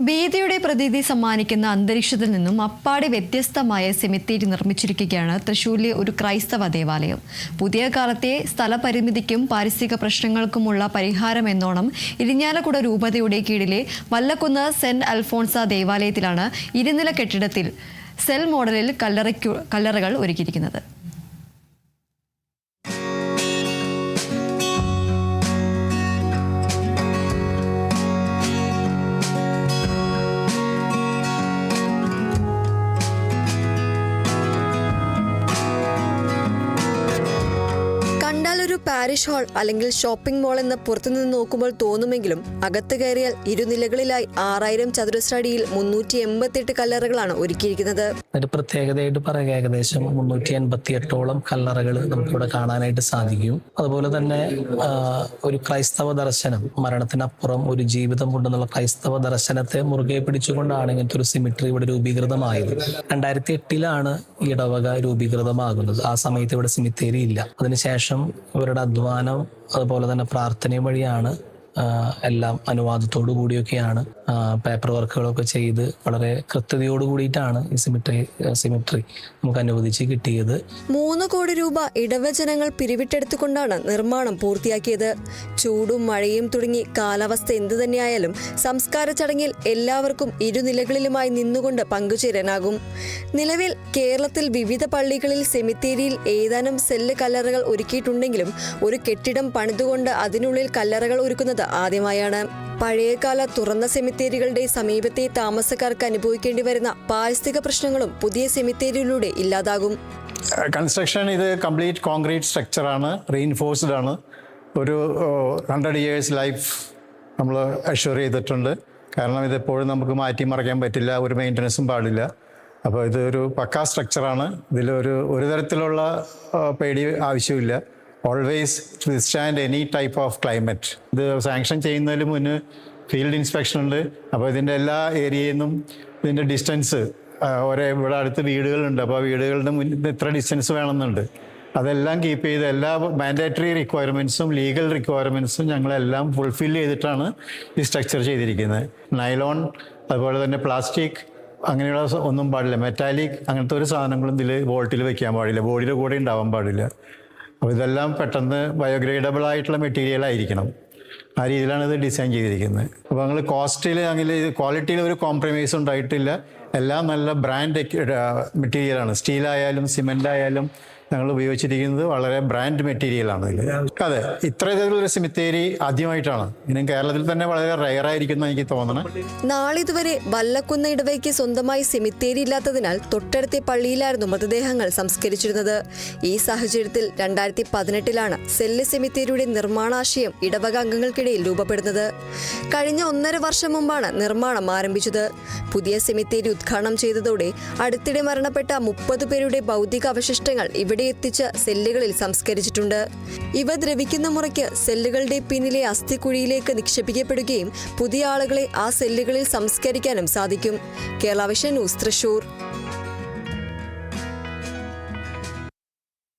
ഭീതിയുടെ പ്രതീതി സമ്മാനിക്കുന്ന അന്തരീക്ഷത്തിൽ നിന്നും അപ്പാടെ വ്യത്യസ്തമായ സെമിത്തേരി നിർമ്മിച്ചിരിക്കുകയാണ് തൃശ്ശൂരിലെ ഒരു ക്രൈസ്തവ ദേവാലയം. പുതിയ കാലത്തെ സ്ഥലപരിമിതിക്കും പാരിസ്ഥിതിക പ്രശ്നങ്ങൾക്കുമുള്ള പരിഹാരം എന്നോണം ഇരിഞ്ഞാലക്കുട രൂപതയുടെ കീഴിലെ വല്ലക്കുന്ന് സെന്റ് അൽഫോൺസ ദേവാലയത്തിലാണ് ഇരുനില കെട്ടിടത്തിൽ സെൽ മോഡലിൽ കല്ലറകൾ ഒരുക്കിയിരിക്കുന്നത്. ഒരു പാരിഷ് ഹാൾ അല്ലെങ്കിൽ ഷോപ്പിംഗ് മാൾ എന്ന് പുറത്തുനിന്ന് നോക്കുമ്പോൾ തോന്നുമെങ്കിലും അകത്ത് കയറിയാൽ ഇരുനിലകളിലായി 6000 ചതുരശ്ര അടിയിൽ 388 കല്ലറകളാണ് ഒരുക്കിയിരിക്കുന്നത്. ഒരു പ്രത്യേകതയായിട്ട് പറയുക ഏകദേശം 388ഓളം കല്ലറകൾ നമുക്കിവിടെ കാണാനായിട്ട് സാധിക്കും. അതുപോലെ തന്നെ ഒരു ക്രൈസ്തവ ദർശനം, മരണത്തിനപ്പുറം ഒരു ജീവിതം കൊണ്ടെന്നുള്ള ക്രൈസ്തവ ദർശനത്തെ മുറുകെ പിടിച്ചുകൊണ്ടാണ് ഇങ്ങനത്തെ ഒരു സിമിട്രി ഇവിടെ രൂപീകൃതമായത്. 2008 ഇടവക രൂപീകൃതമാകുന്നത്. ആ സമയത്ത് ഇവിടെ സിമിത്തേരി ഇല്ല. അതിനുശേഷം ഇവരുടെ അധ്വാനം അതുപോലെ തന്നെ പ്രാർത്ഥനയും വഴിയാണ് എല്ലാം അനുവാദത്തോടു കൂടിയൊക്കെയാണ് പേപ്പർ വർക്കുകളൊക്കെ ചെയ്ത് വളരെ കൃത്യതയോട് കൂടിയിട്ടാണ് ഈ സിമിട്രി നമുക്ക് അനുവദിച്ച് കിട്ടിയത്. 3 കോടി രൂപ ഇടവജനങ്ങൾ പിരിവിട്ടെടുത്തുകൊണ്ടാണ് നിർമ്മാണം പൂർത്തിയാക്കിയത്. ചൂടും മഴയും തുടങ്ങി കാലാവസ്ഥ എന്തു തന്നെയായാലും സംസ്കാര ചടങ്ങിൽ എല്ലാവർക്കും ഇരുനിലകളിലുമായി നിന്നുകൊണ്ട് പങ്കുചേരാനാകും. നിലവിൽ കേരളത്തിൽ വിവിധ പള്ളികളിൽ സെമിത്തേരിയിൽ ഏതാനും സെല്ല് കല്ലറകൾ ഒരുക്കിയിട്ടുണ്ടെങ്കിലും ഒരു കെട്ടിടം പണിതുകൊണ്ട് അതിനുള്ളിൽ കല്ലറകൾ ഒരുക്കുന്നത് ആദ്യമായാണ്. പഴയകാല തുറന്ന സെമിത്തേരികളുടെ സമീപത്തെ താമസക്കാർക്ക് അനുഭവിക്കേണ്ടി വരുന്ന പാരിസ്ഥിതിക പ്രശ്നങ്ങളും പുതിയ സെമിത്തേരിയിലൂടെ ഇല്ലാതാകും. കൺസ്ട്രക്ഷൻ ഇത് കംപ്ലീറ്റ് കോൺക്രീറ്റ് സ്ട്രക്ചറാണ്, റീഇൻഫോഴ്സ്ഡ് ആണ്. ഒരു 100 years ലൈഫ് നമ്മൾ അഷ്വർ ചെയ്തിട്ടുണ്ട്. കാരണം ഇതെപ്പോഴും നമുക്ക് മാറ്റി മറിക്കാൻ പറ്റില്ല, ഒരു മെയിൻ്റനൻസും പാടില്ല. അപ്പോൾ ഇതൊരു പക്കാ സ്ട്രക്ചറാണ്. ഒരു തരത്തിലുള്ള പേടി ആവശ്യമില്ല. Always withstand any type of climate. ഇത് സാങ്ഷൻ ചെയ്യുന്നതിന് മുന്നേ ഫീൽഡ് ഇൻസ്പെക്ഷൻ ഉണ്ട്. അപ്പോൾ ഇതിൻ്റെ എല്ലാ ഏരിയയിൽ നിന്നും ഇതിൻ്റെ ഡിസ്റ്റൻസ് ഇവിടെ അടുത്ത് വീടുകളുണ്ട്. അപ്പോൾ വീടുകളുടെ മുന്നിൽ ഇത്ര ഡിസ്റ്റൻസ് വേണമെന്നുണ്ട്. അതെല്ലാം കീപ്പ് ചെയ്ത് എല്ലാ മാൻഡേറ്ററി റിക്വയർമെൻറ്റ്സും ലീഗൽ റിക്വയർമെൻറ്റ്സും ഞങ്ങളെല്ലാം ഫുൾഫിൽ ചെയ്തിട്ടാണ് ഈ സ്ട്രക്ചർ ചെയ്തിരിക്കുന്നത്. നൈലോൺ, അതുപോലെ തന്നെ പ്ലാസ്റ്റിക് അങ്ങനെയുള്ള ഒന്നും പാടില്ല. മെറ്റാലിക് അങ്ങനത്തെ ഒരു സാധനങ്ങളും ഇതിൽ വോൾട്ടിൽ വെക്കാൻ പാടില്ല, ബോഡിയുടെ കൂടെ ഉണ്ടാവാൻ പാടില്ല. അപ്പോൾ ഇതെല്ലാം പെട്ടെന്ന് ബയോഗ്രേഡബിൾ ആയിട്ടുള്ള മെറ്റീരിയൽ ആയിരിക്കണം. ആ രീതിയിലാണ് ഇത് ഡിസൈൻ ചെയ്തിരിക്കുന്നത്. അപ്പോൾ ഞങ്ങൾ കോസ്റ്റിൽ അങ്ങനെ ക്വാളിറ്റിയിൽ ഒരു കോംപ്രമൈസ് ഉണ്ടായിട്ടില്ല. എല്ലാം നല്ല ബ്രാൻഡ് മെറ്റീരിയലാണ്. സ്റ്റീലായാലും സിമെൻ്റ് ആയാലും ഞങ്ങൾ ഉപയോഗിച്ചിരിക്കുന്നത് വളരെ ബ്രാൻഡ് മെറ്റീരിയലാണ് ഇതിൽ. അതെ, ഇത്ര ഇതിലൊരു സെമിത്തേരി ആദ്യമായിട്ടാണ്. ഇനി കേരളത്തിൽ തന്നെ വളരെ റയറായിരിക്കും എനിക്ക് തോന്നണം. നാളിതുവരെ വല്ലക്കുന്ന് ഇടവയ്ക്ക് സ്വന്തമായി സെമിത്തേരി ഇല്ലാത്തതിനാൽ തൊട്ടടുത്ത പള്ളിയിലായിരുന്നു മൃതദേഹങ്ങൾ സംസ്കരിച്ചിരുന്നത്. ഈ സാഹചര്യത്തിൽ 2018 സെല്ല് സെമിത്തേരിയുടെ നിർമ്മാണാശയം ഇടവക അംഗങ്ങൾക്കിടയിൽ രൂപപ്പെടുന്നത്. കഴിഞ്ഞ 1.5 വർഷം മുമ്പാണ് നിർമ്മാണം ആരംഭിച്ചത്. പുതിയ സെമിത്തേരി ഉദ്ഘാടനം ചെയ്തതോടെ അടുത്തിടെ മരണപ്പെട്ട 30 പേരുടെ ഭൗതിക അവശിഷ്ടങ്ങൾ ഇവിടെ എത്തിച്ച് സെല്ലുകളിൽ സംസ്കരിച്ചിട്ടുണ്ട്. ഇവ ദ്രവിക്കുന്ന മുറയ്ക്ക് സെല്ലുകളുടെ പിന്നിലെ അസ്ഥിക്കുഴിയിലേക്ക് നിക്ഷേപിക്കപ്പെടുകയും പുതിയ ആളുകളെ ആ സെല്ലുകളിൽ സംസ്കരിക്കാനും സാധിക്കും. Kerala vision news, Thrissur.